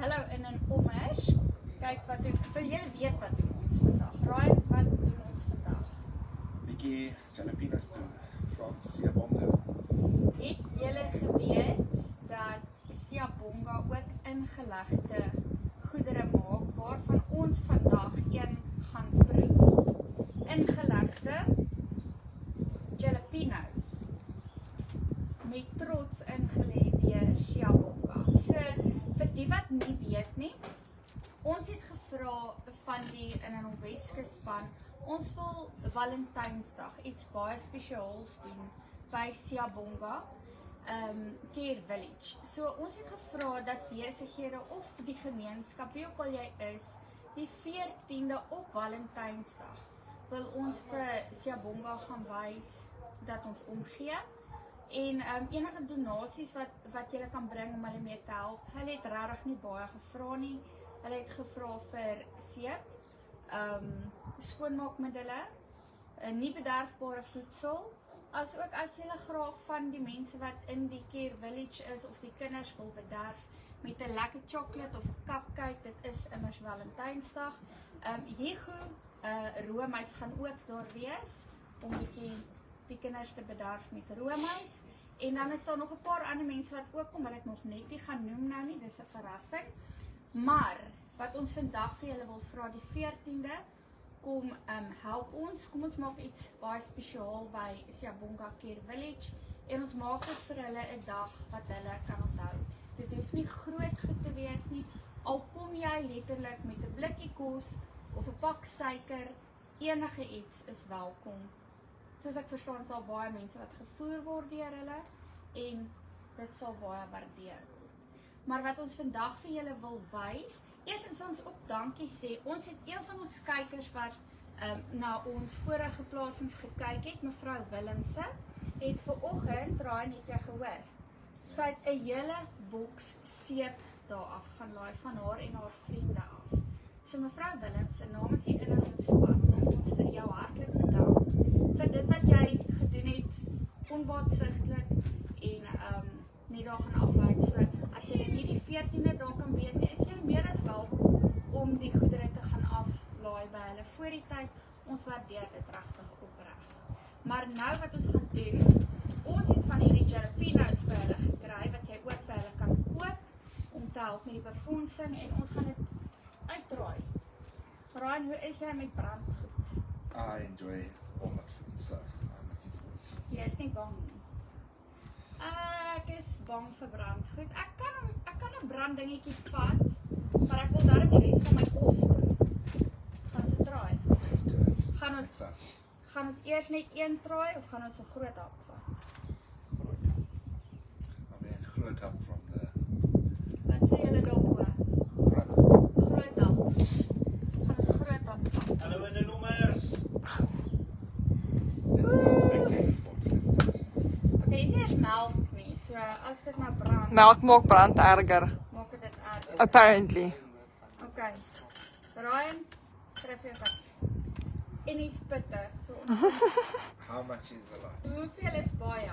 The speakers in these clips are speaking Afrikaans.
Hallo in Ommers. Kyk wat doen. Wil julle weet wat doen ons vandag? Ryan, wat doen ons vandag? Bietjie jalapenos doen. Siyabonga. Het julle geweet dat siyabonga ook ingelegde goedere maak waarvan ons vandag een gaan proe? Ingelegde jalapenos met trots ingelê deur siyabonga. So vir die wat nie weet nie, ons het gevra van die in 'n Weskuspan, ons wil Valentynsdag iets baie spesiaals doen by Siyabonga, Care Village. So ons het gevra dat besighede of die gemeenskap, wie ook al jy is, die 14de op Valentynsdag wil ons vir Siyabonga gaan wys dat ons omgee. En enige donasies wat julle kan bring om hulle mee te help. Hulle het regtig nie baie gevra nie. Hulle het gevra vir seep, skoonmaakmiddele, nie bederfbare voedsel, asook as julle graag van die mense wat in die Care Village is of die kinders wil bederf met 'n lekker chocolate of 'n cupcake, dit is immers Valentynsdag. Hugo roomys gaan ook daar wees om die kinders te bederf met roomys. En dan is daar nog 'n paar ander mense wat ook kom, maar ek nog net nie gaan noem nou nie, dis 'n verrassing. Maar wat ons vandag vir julle wil vra, die 14de, kom help ons, kom ons maak iets baie spesiaal by Siyabonga Care Village en ons maak dit vir hulle 'n dag wat hulle kan onthou. Dit hoef nie groot goed te wees nie, al kom jy letterlik met 'n blikkie kos of 'n pak suiker, enige iets is welkom. Soos ek verstaan, sal baie mense wat gevoer word deur hulle en dit sal baie waardeer word. Maar wat ons vandag vir julle wil wys, eerstens ons ook dankie sê, ons het een van ons kykers wat na ons vorige plasings gekyk het, mevrou Willemse, het vanoggend, Ryan, het jy gehoor, sy het 'n hele boks seep daar af gaan laai van haar en haar vriende af. So mevrou Willemse, namens die in ons span, wil ons vir jou hartlik bedank vir dit wat jy gedoen het, onbaatsigtelik en nie daar gaan aflaai. So as jy nie die 14de daar kan wees nie, is jy meer as welkom om die goedere te gaan aflaai by hulle voor die tyd. Ons waardeer dit regtig opreg. Maar nou wat ons gaan doen, ons het van hierdie jalapenos by hulle gekry wat jy ook by hulle kan koop om te help met die befondsing en ons gaan dit uitdraai. Ryan, hoe is jy met brandgoed? I enjoy all my food, so I'm looking forward to it. Jy is nie bang nie. Ek is bang vir brandgoed. Ek kan 'n branddingetjie vat, maar ek wil darm die res van my kos proe. Gaan ons draai? Let's do it. Excited. Gaan ons eers net een draai of gaan ons 'n groot hap vat? I mean, groot hap from the Wat sê julle daaroor? front. Groot hap. Gaan ons groot hap vat? Hallo in de noemers. Let's do it. Spectator sport. Let's do it. Okay, is eers melk nie, so as dit nou brand, Melk maak brand erger, maak dit erg. apparently. Okay. Ryan, skryf jy wat? En die spitte. So How much is a lot? hoeveel is baie?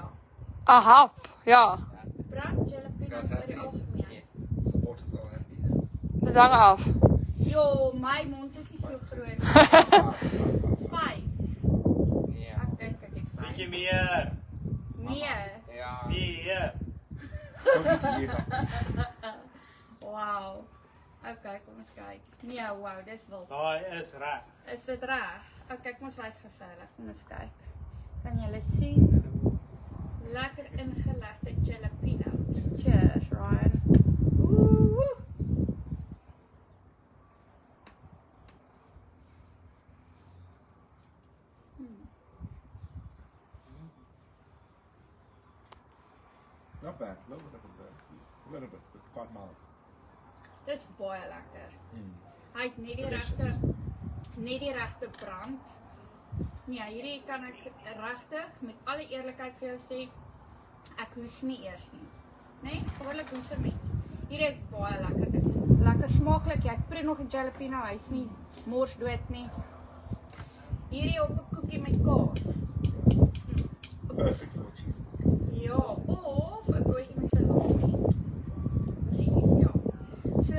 'n hap, ja. Brand jalapenos vir die algemeen. Supporters all happy. Dit hang af. Jo, my mond is nie so groot. 5. Yeah. Ek dink ek het 5. Bietjie meer. Nee. Yeah. Meer. Talking to you now. Wow. Okay, kom ons kyk. Nee, wow, dis wild. Daai is reg. Is dit reg? Okay, kom ons wys geverlig. Kom ons kyk. Kan julle sien? Lekker ingelegde jalapenos. Cheers, Ryan. Ooh. Not bad. A little bit, but quite mild. Dis baie lekker. Hy het Delicious. net die regte brand. Nee, hierdie kan ek regtig met alle eerlikheid vir jou sê, ek hoes nie eers nie. Nee, behoorlik hoesemend. Hierdie is baie lekker. Dit is lekker smaaklik. Jy proe nog 'n jalapeno, hy's nie mors dood nie. Hierdie op 'n koekie met kaas. Perfect for a cheese. Ja, of 'n broodjie met salami. Ja. So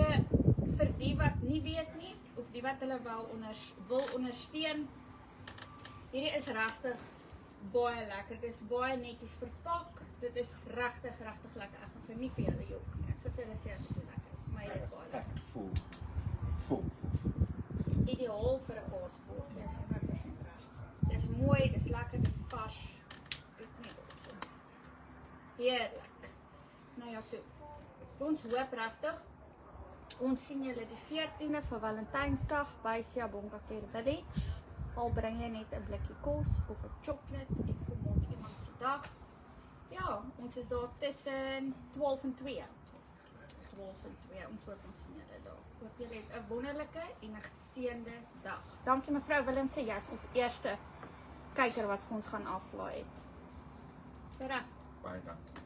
nie weet nie, of die wat hulle wil ondersteun, hierdie is regtig baie lekker, dit is baie netjies verpak, dit is regtig lekker, ek gaan vir nie vir julle jok nie, ek sal vir julle sê as dit lekker is, maar dit is baie lekker. Vol. Ideaal vir 'n paspoort, dit is 100% reg. Dit is mooi, dit is lekker, dit is vars, dit nie op. Heerlik. Nou ja, toe. Ons hoop regtig, ons sien julle die 14de vir Valentynsdag by Siyabonga Care Village. Al bring jy net 'n blikkie kos of 'n chocolate en kom maak iemand se dag. Ja, ons is daar tussen 12 en 2. 12 en 2, ons hoop ons sien julle daar. Hoop julle het 'n wonderlike en 'n geseënde dag. Dankie mevrou Willemse, jy is ons eerste kyker wat vir ons gaan aflaai het. Tere. Baie dankie.